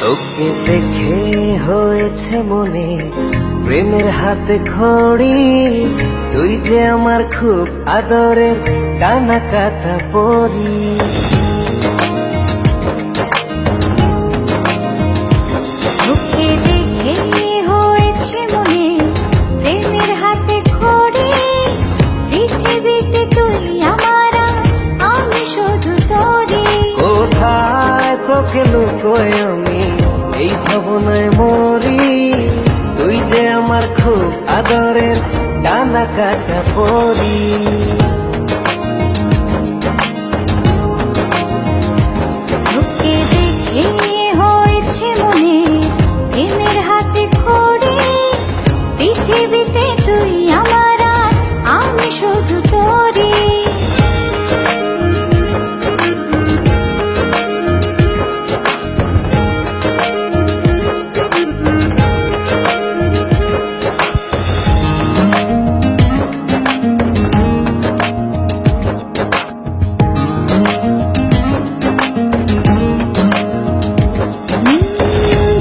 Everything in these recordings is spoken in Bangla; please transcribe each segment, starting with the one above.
তোকে দেখে হয়েছে মনে প্রেমের হাতে খড়ি, তুই যে আমার খুব আদরের ডানা কাটা পরি। তোকে দেখে হয়েছে মনে প্রেমের হাতে খড়ি, পৃথিবীতে তুই আমার, আমি শুধু তোরই। কোথায় তোকে লুকোয় আমি এই ভাবনায় মরি, তুই যে আমার খুব আদরের ডানা কাটা পরি। তোকে দেখে হয়েছে মনে প্রেমের হাতে খড়ি, পৃথিবীতে তুই আমার, আমি শুধু তোরই।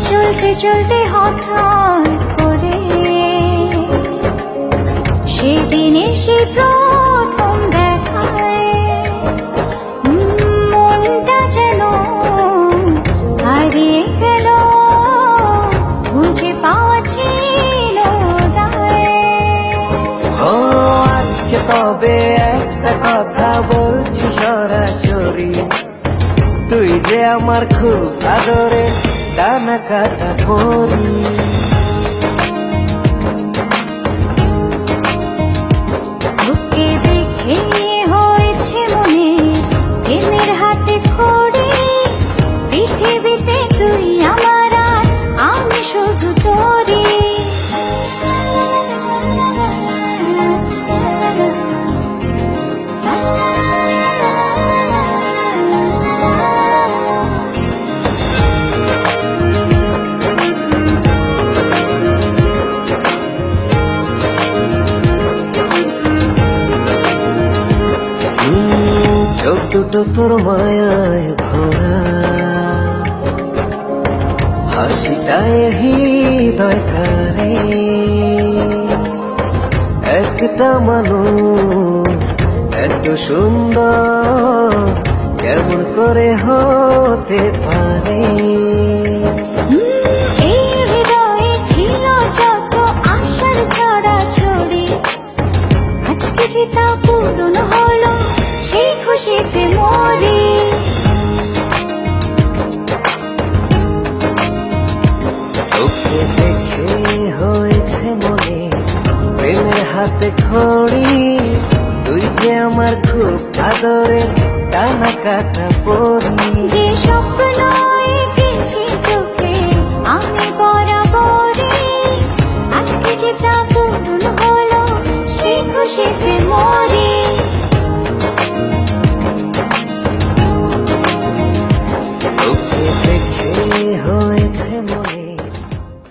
চলতে চলতে হঠাৎ করে সেদিন এসে প্রথম দেখায়, মনটা যেন হারিয়ে গেল, খুঁজে পাচ্ছি না দায়। ও আজকে তবে একটা কথা বলছি সরাসরি, তুই যে আমার খুব আদরের ডানা কাটা পরি। তোকে দেখে হয়েছে মনে প্রেমের হাতে খড়ি, পৃথিবীতে তুই আমার, আমি শুধু তোরই। চোখ দুটো তোর মায়ায় ভরা, হাসিটায় হৃদয় কারে, একটা মানুষ এত সুন্দর কেমন করে হতে পারে। এই হৃদয়ে ছিল যত আশার ছড়াছড়ি, আজকে যে তা পূরণ হলো, সেই খুশিতে মরি। তোকে দেখে হয়েছে মনে প্রেমের হাতে খড়ি, তুই যে আমার খুব আদরের ডানা কাটা পরি। যে স্বপ্ন